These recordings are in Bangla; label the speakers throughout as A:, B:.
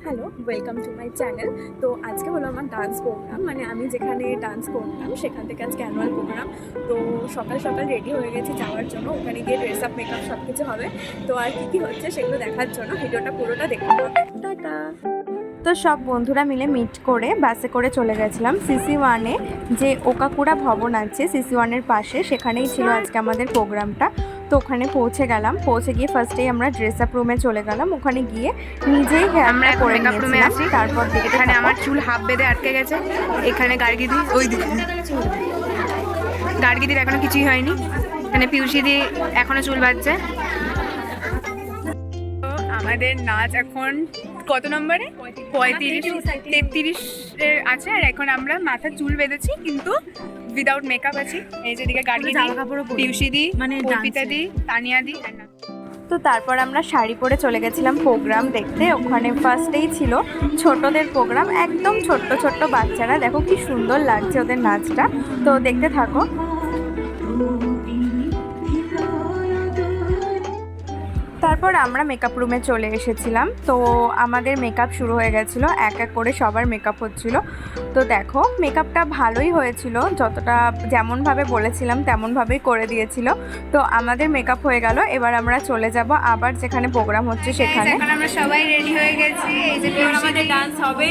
A: Hello, welcome to my channel. তো আজকে হলো আমার ডান্স প্রোগ্রাম, মানে আমি যেখানে ডান্স করতাম সেখান থেকে আজকে অ্যানুয়াল প্রোগ্রাম। তো সকাল সকাল রেডি হয়ে গেছি যাওয়ার জন্য, ওখানে গিয়ে ড্রেস আপ মেকআপ সব কিছু হবে। তো আর কী হচ্ছে সেগুলো দেখার জন্য ভিডিওটা পুরোটা দেখতে হবে। টাটা। তো সব বন্ধুরা মিলে মিট করে বাসে করে চলে গেছিলাম CC1-এ, যে ওকাকুড়া ভবন আছে CC1-এর পাশে, সেখানেই ছিল আজকে আমাদের প্রোগ্রামটা। তো ওখানে পৌঁছে গেলাম, পৌঁছে গিয়ে ফার্স্টেই আমরা ড্রেস আপ রুমে চলে গেলাম। ওখানে গিয়ে নিজেই হেয়ারটা করে নিয়েছিলাম। তারপর
B: এখানে আমার চুল হাফ বেঁধে আটকে গেছে, এখানে গার্গিদি, ওই দিকে গার্গিদির এখনো কিছুই হয়নি, এখানে পিউসিদি এখনো চুল বাঁধছে। আমাদের নাচ এখন কত নম্বরে? 35-33 আছে। আর এখন আমরা মাথার চুল বেঁধেছি কিন্তু উইদাউট মেকআপ আছি। এই যেদিকে গার্গিদি, পিউসিদি, মানে অর্পিতাদি, তানিয়াদি।
A: তো তারপর আমরা শাড়ি পরে চলে গেছিলাম প্রোগ্রাম দেখতে। ওখানে ফার্স্টেই ছিল ছোটদের প্রোগ্রাম, একদম ছোট্ট ছোট্ট বাচ্চারা। দেখো কি সুন্দর লাগছে ওদের নাচটা, তো দেখতে থাকো। তারপর আমরা মেকআপ রুমে চলে এসেছিলাম। তো আমাদের মেকআপ শুরু হয়ে গেছিলো, এক এক করে সবার মেকআপ হচ্ছিল। তো দেখো মেকআপটা ভালোই হয়েছিল, যতটা যেমনভাবে বলেছিলাম তেমনভাবেই করে দিয়েছিল। তো আমাদের মেকআপ হয়ে গেল, এবার আমরা চলে যাব আবার যেখানে প্রোগ্রাম হচ্ছে সেখানে।
B: এখন আমরা সবাই রেডি হয়ে গেছি। এই যে আমাদের ডান্স হবে,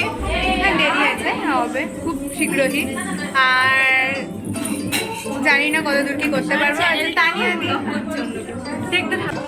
B: দেরি আছে, হবে খুব শীঘ্রই। আর জানি না কতদূর কি করতে পারবো। তানিয়াদি দেখতে থাকো।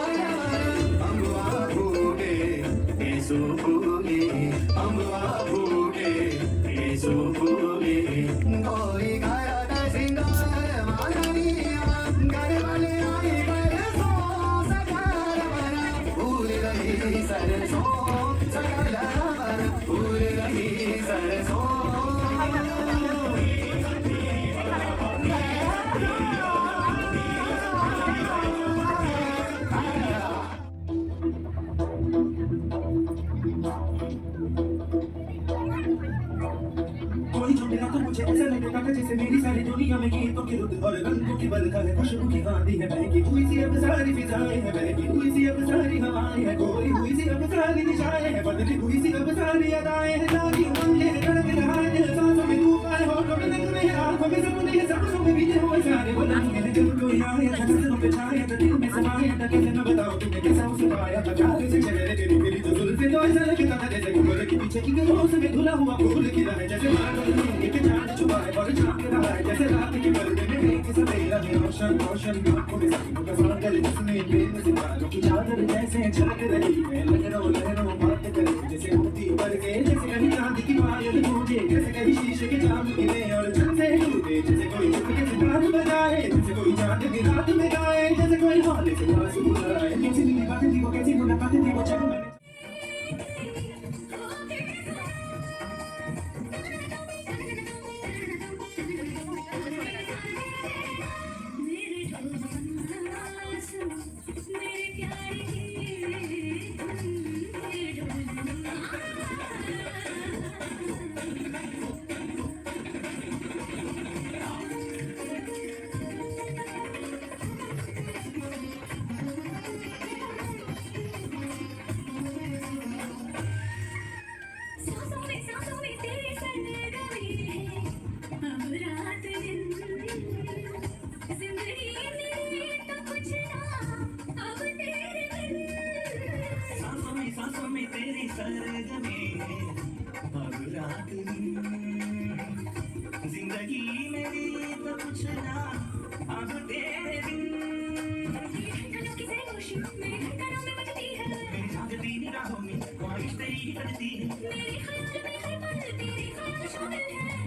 C: मुझे ऐसा लगता था जैसे मेरी सारी दुनिया में गीतों की रुत और रंगों की बरखा है, खुशबू की वादी है, बहकी हुई सी अब सारी फिजाएं हैं, बहकी हुई सी अब सारी हवाएं हैं, खोई हुई सी अब सारी दिशाएं हैं, बदली हुई सी अब सारी अदाएं हैं, जागी उमंगे हैं, धड़क रहा है दिल, सांसों में तूफान हो, रोने में है, आंखों में सपने हैं, सांसों में बीते हुए सारे वो लम्हे हैं, जब कोई आए छलकों पे छाए तो दिल में समाए, तो कैसे मैं बताऊं तुम्हें कैसा उसे पाया, जादू से चेहरे तेरी मेरी तो जुल्फे तो ऐसा लगता था जैसे उम्र के पीछे की गलियों से धुला हुआ फूल खिला है, जैसे छुपा है और झांक रहा है, जैसे रात के पर्दे में एक सवेरा है, रोशन रोशन आंखों में सपनों का सागर, जिसमें बेनज़ीरों की चादर जैसे झलक रही है, लहरों लहरों बात करे, जैसे मोती पर के, जैसे कहीं चांद की पायल गूंजे, जैसे कहीं शीशे के जाम गिरे और छत से टूटे, जैसे कोई चुपके से गान बजाए, जैसे कोई चांद की रात में गाए, जैसे कोई हाल से आंसू बुलाए, कैसी बातें थी वो, कैसी मुलाकातें थी वो, जब मैंने जिंदगी मेरी तो कुछ ना अब तेरे बिन, मेरी जागती निगाहों में ख्वाहिश तेरी करती है,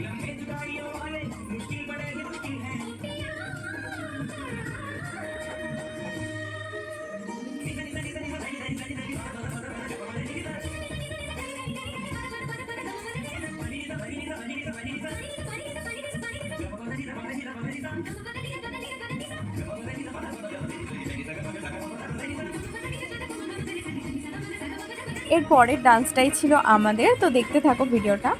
C: लम्हे जुदाइयों वाले मुश्किल बड़े ही मुश्किल है।
A: এর পরের ডান্সটাই ছিল আমাদের, তো দেখতে থাকো ভিডিওটা।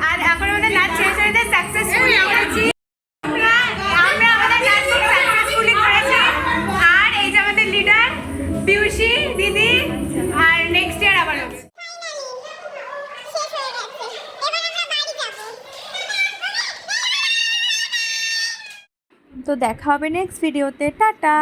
B: আর এখন আমাদের নাচ শেষ হয়েছে, সাকসেসফুলি করেছি আমরা আমাদের নাচ সাকসেসফুলি করেছি। আর এই যে আমাদের লিডার পিউষি দিদি, আর নেক্সট ইয়ার আবার হবে।
A: তো দেখা হবে নেক্সট ভিডিওতে, টাটা।